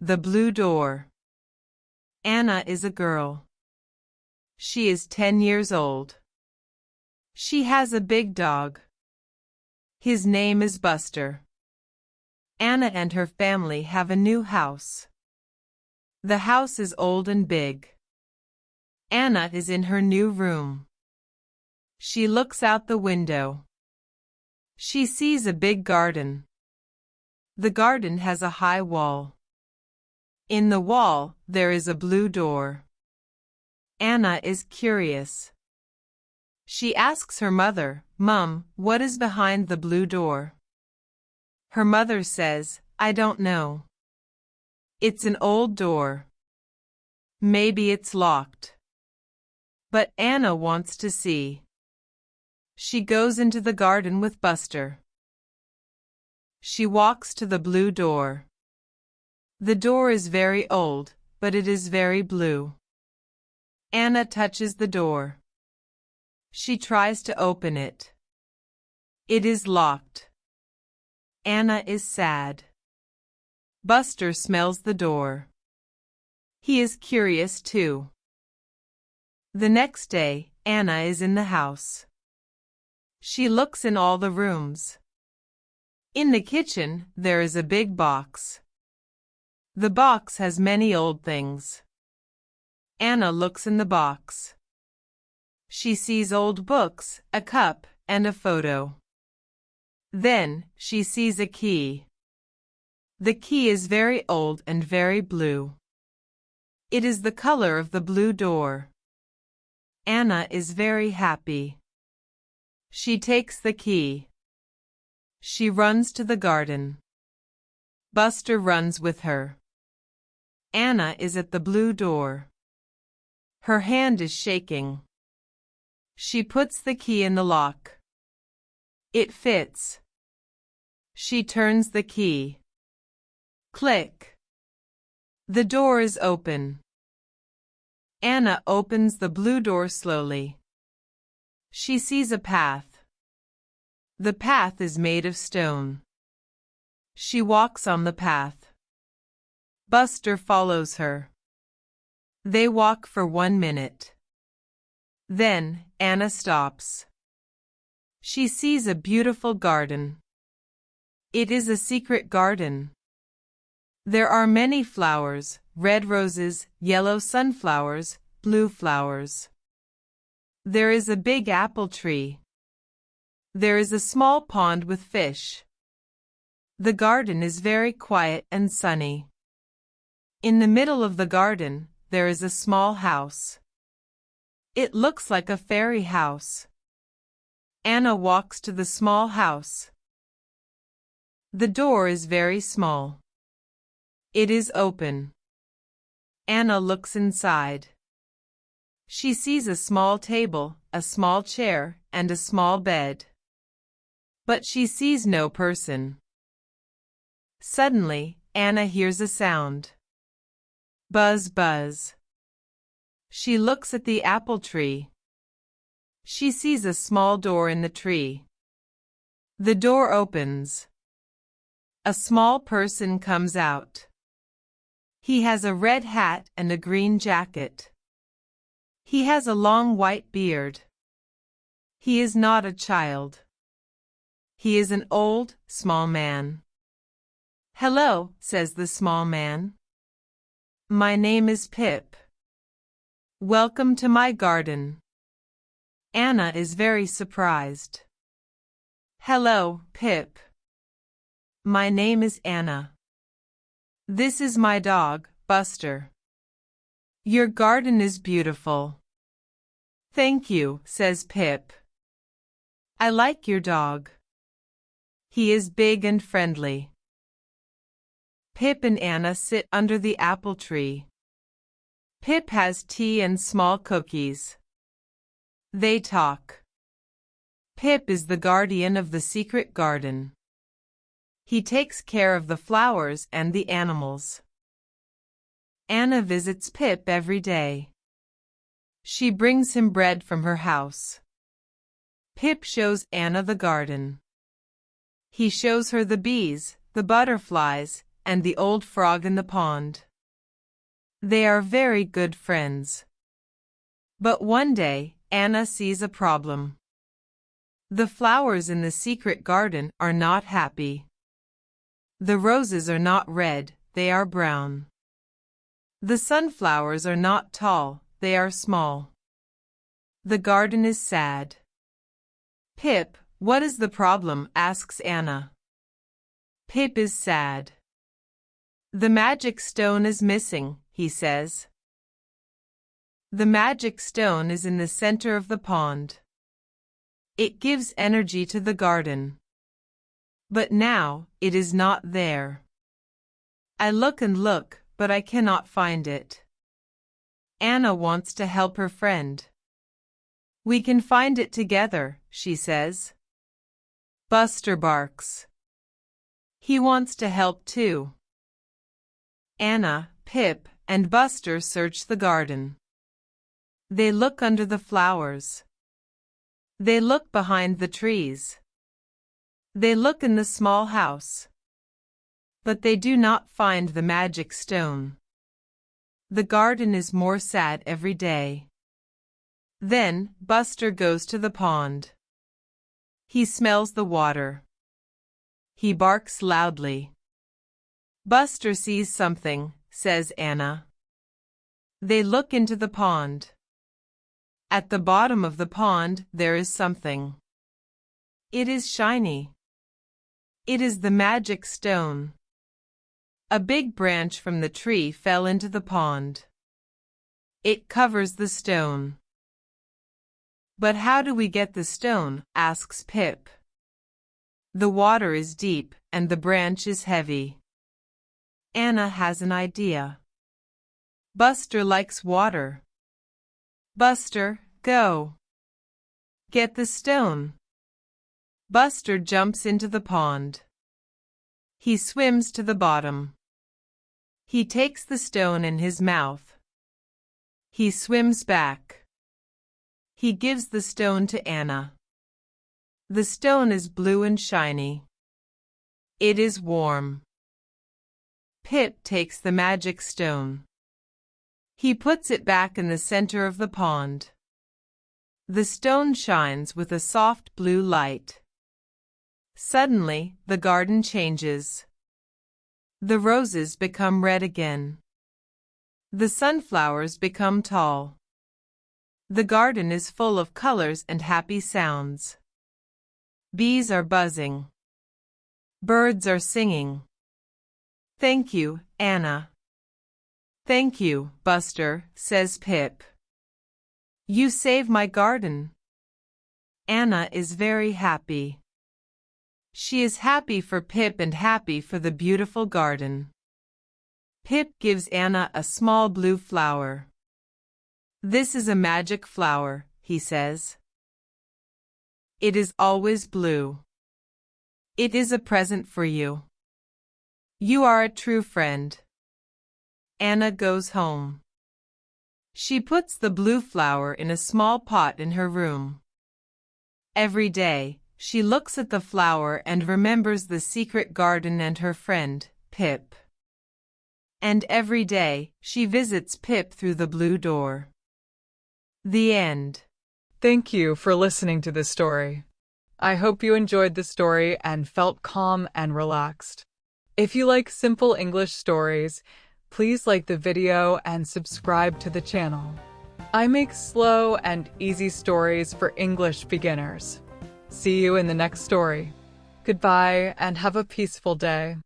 The blue door. Anna is a girl. She is 10 years old. She has a big dog. His name is Buster. Anna and her family have a new house. The house is old and big. Anna is in her new room. She looks out the window. She sees a big garden. The garden has a high wall. In the wall, there is a blue door. Anna is curious. She asks her mother, "Mom, what is behind the blue door?" Her mother says, "I don't know. It's an old door. Maybe it's locked." But Anna wants to see. She goes into the garden with Buster. She walks to the blue door. The door is very old, but it is very blue. Anna touches the door. She tries to open it. It is locked. Anna is sad. Buster smells the door. He is curious too. The next day, Anna is in the house. She looks in all the rooms. In the kitchen, there is a big box. The box has many old things. Anna looks in the box. She sees old books, a cup, and a photo. Then, she sees a key. The key is very old and very blue. It is the color of the blue door. Anna is very happy. She takes the key. She runs to the garden. Buster runs with her. Anna is at the blue door. Her hand is shaking. She puts the key in the lock. It fits. She turns the key. Click. The door is open. Anna opens the blue door slowly. She sees a path. The path is made of stone. She walks on the path. Buster follows her. They walk for 1 minute. Then, Anna stops. She sees a beautiful garden. It is a secret garden. There are many flowers, red roses, yellow sunflowers, blue flowers. There is a big apple tree. There is a small pond with fish. The garden is very quiet and sunny. In the middle of the garden, there is a small house. It looks like a fairy house. Anna walks to the small house. The door is very small. It is open. Anna looks inside. She sees a small table, a small chair, and a small bed. But she sees no person. Suddenly, Anna hears a sound. Buzz, buzz. She looks at the apple tree. She sees a small door in the tree. The door opens. A small person comes out. He has a red hat and a green jacket. He has a long white beard. He is not a child. He is an old, small man. "Hello," says the small man. "My name is Pip. Welcome to my garden." Anna is very surprised. "Hello, Pip. My name is Anna. This is my dog, Buster. Your garden is beautiful." "Thank you," says Pip. "I like your dog. He is big and friendly." Pip and Anna sit under the apple tree. Pip has tea and small cookies. They talk. Pip is the guardian of the secret garden. He takes care of the flowers and the animals. Anna visits Pip every day. She brings him bread from her house. Pip shows Anna the garden. He shows her the bees, the butterflies, and the old frog in the pond. They are very good friends. But one day, Anna sees a problem. The flowers in the secret garden are not happy. The roses are not red, they are brown. The sunflowers are not tall, they are small. The garden is sad. Pip, what is the problem? Asks Anna. Pip is sad. The magic stone is missing, he says. The magic stone is in the center of the pond. It gives energy to the garden. But now, it is not there. I look and look, but I cannot find it. Anna wants to help her friend. We can find it together, she says. Buster barks. He wants to help too. Anna, Pip, and Buster search the garden. They look under the flowers. They look behind the trees. They look in the small house. But they do not find the magic stone. The garden is more sad every day. Then, Buster goes to the pond. He smells the water. He barks loudly. Buster sees something, says Anna. They look into the pond. At the bottom of the pond, there is something. It is shiny. It is the magic stone. A big branch from the tree fell into the pond. It covers the stone. But how do we get the stone? Asks Pip. The water is deep, and the branch is heavy. Anna has an idea. Buster likes water. Buster, go. Get the stone. Buster jumps into the pond. He swims to the bottom. He takes the stone in his mouth. He swims back. He gives the stone to Anna. The stone is blue and shiny. It is warm. Pip takes the magic stone. He puts it back in the center of the pond. The stone shines with a soft blue light. Suddenly, the garden changes. The roses become red again. The sunflowers become tall. The garden is full of colors and happy sounds. Bees are buzzing. Birds are singing. Thank you, Anna. Thank you, Buster, says Pip. You save my garden. Anna is very happy. She is happy for Pip and happy for the beautiful garden. Pip gives Anna a small blue flower. This is a magic flower, he says. It is always blue. It is a present for you. You are a true friend. Anna goes home. She puts the blue flower in a small pot in her room. Every day, she looks at the flower and remembers the secret garden and her friend, Pip. And every day, she visits Pip through the blue door. The end. Thank you for listening to this story. I hope you enjoyed the story and felt calm and relaxed. If you like simple English stories, please like the video and subscribe to the channel. I make slow and easy stories for English beginners. See you in the next story. Goodbye and have a peaceful day.